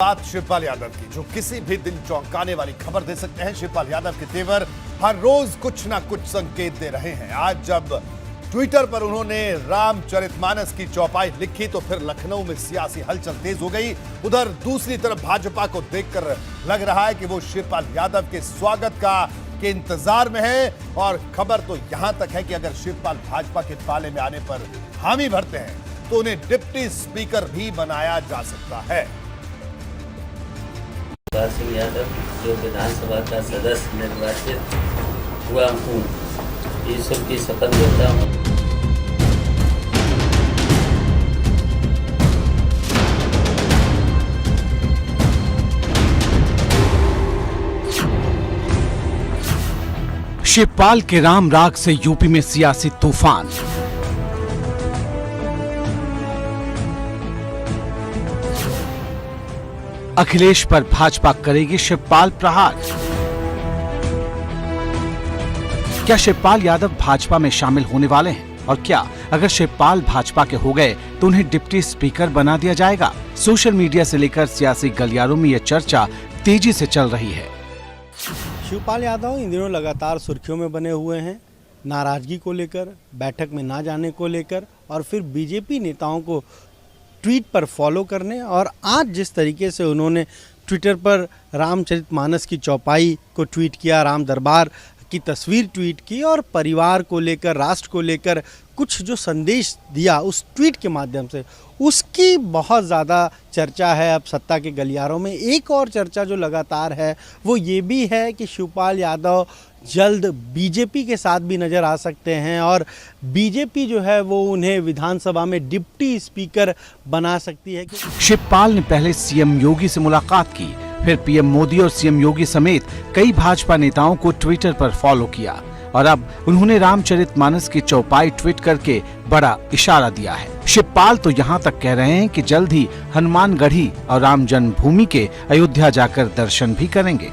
बात शिवपाल यादव की, जो किसी भी दिन चौंकाने वाली खबर दे सकते हैं। शिवपाल यादव के तेवर हर रोज कुछ ना कुछ संकेत दे रहे हैं। आज जब ट्विटर पर उन्होंने रामचरितमानस की चौपाई लिखी तो फिर लखनऊ में सियासी हलचल तेज हो गई। उधर दूसरी तरफ भाजपा को देखकर लग रहा है कि वो शिवपाल यादव के स्वागत के इंतजार में है। और खबर तो यहां तक है कि अगर शिवपाल भाजपा के पाले में आने पर हामी भरते हैं तो उन्हें डिप्टी स्पीकर भी बनाया जा सकता है। शिवपाल सिंह यादव जो विधानसभा का सदस्य निर्वाचित हुआ हूँ, ईश्वर की शपथ लेता हूँ। शिवपाल के राम राग से यूपी में सियासी तूफान। अखिलेश पर भाजपा करेगी शिवपाल प्रहार। क्या शिवपाल यादव भाजपा में शामिल होने वाले हैं? और क्या अगर शिवपाल भाजपा के हो गए तो उन्हें डिप्टी स्पीकर बना दिया जाएगा? सोशल मीडिया से लेकर सियासी गलियारों में यह चर्चा तेजी से चल रही है। शिवपाल यादव इन दिनों लगातार सुर्खियों में बने हुए हैं, नाराजगी को लेकर, बैठक में ना जाने को लेकर और फिर बीजेपी नेताओं को ट्वीट पर फॉलो करने। और आज जिस तरीके से उन्होंने ट्विटर पर रामचरितमानस की चौपाई को ट्वीट किया, राम दरबार की तस्वीर ट्वीट की और परिवार को लेकर, राष्ट्र को लेकर कुछ जो संदेश दिया उस ट्वीट के माध्यम से, उसकी बहुत ज़्यादा चर्चा है अब सत्ता के गलियारों में। एक और चर्चा जो लगातार है वो ये भी है कि शिवपाल यादव जल्द बीजेपी के साथ भी नज़र आ सकते हैं और बीजेपी जो है वो उन्हें विधानसभा में डिप्टी स्पीकर बना सकती है। शिवपाल ने पहले सीएम योगी से मुलाकात की, फिर पीएम मोदी और सीएम योगी समेत कई भाजपा नेताओं को ट्विटर पर फॉलो किया और अब उन्होंने रामचरितमानस की चौपाई ट्वीट करके बड़ा इशारा दिया है। शिवपाल तो यहाँ तक कह रहे हैं कि जल्द ही हनुमानगढ़ी और राम जन्मभूमि के अयोध्या जाकर दर्शन भी करेंगे।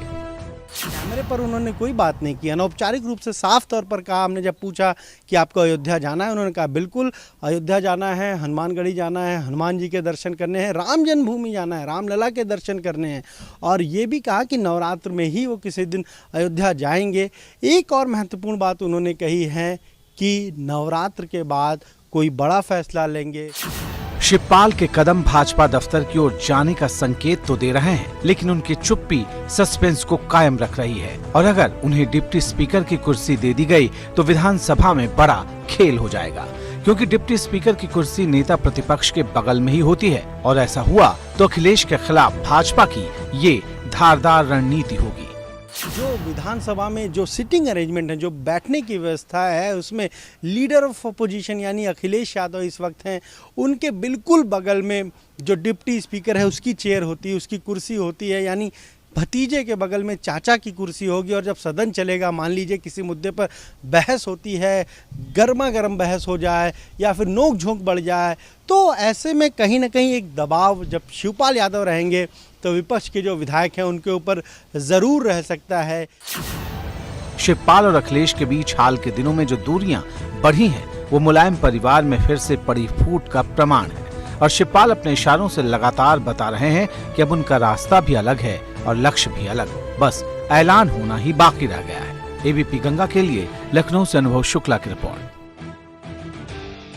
कैमरे पर उन्होंने कोई बात नहीं की, अनौपचारिक रूप से साफ तौर पर कहा। हमने जब पूछा कि आपको अयोध्या जाना है, उन्होंने कहा बिल्कुल अयोध्या जाना है, हनुमानगढ़ी जाना है, हनुमान जी के दर्शन करने हैं, राम जन्मभूमि जाना है, रामलला के दर्शन करने हैं। और ये भी कहा कि नवरात्र में ही वो किसी दिन अयोध्या जाएंगे। एक और महत्वपूर्ण बात उन्होंने कही है कि नवरात्र के बाद कोई बड़ा फैसला लेंगे। शिवपाल के कदम भाजपा दफ्तर की ओर जाने का संकेत तो दे रहे हैं, लेकिन उनकी चुप्पी सस्पेंस को कायम रख रही है। और अगर उन्हें डिप्टी स्पीकर की कुर्सी दे दी गई तो विधानसभा में बड़ा खेल हो जाएगा, क्योंकि डिप्टी स्पीकर की कुर्सी नेता प्रतिपक्ष के बगल में ही होती है। और ऐसा हुआ तो अखिलेश के खिलाफ भाजपा की ये धारदार रणनीति होगी। जो विधानसभा में जो सिटिंग अरेंजमेंट है, जो बैठने की व्यवस्था है, उसमें लीडर ऑफ अपोजिशन यानी अखिलेश यादव इस वक्त हैं। उनके बिल्कुल बगल में जो डिप्टी स्पीकर है उसकी चेयर होती है, उसकी कुर्सी होती है, यानी भतीजे के बगल में चाचा की कुर्सी होगी। और जब सदन चलेगा, मान लीजिए किसी मुद्दे पर बहस होती है, गर्मा गर्म बहस हो जाए या फिर नोक झोंक बढ़ जाए, तो ऐसे में कहीं ना कहीं एक दबाव जब शिवपाल यादव रहेंगे तो विपक्ष के जो विधायक हैं उनके ऊपर जरूर रह सकता है। शिवपाल और अखिलेश के बीच हाल के दिनों में जो दूरियां बढ़ी हैं, वो मुलायम परिवार में फिर से पड़ी फूट का प्रमाण है। और शिवपाल अपने इशारों से लगातार बता रहे हैं कि अब उनका रास्ता भी अलग है और लक्ष्य भी अलग, बस ऐलान होना ही बाकी रह गया है। एबीपी गंगा के लिए लखनऊ से अनुभव शुक्ला की रिपोर्ट।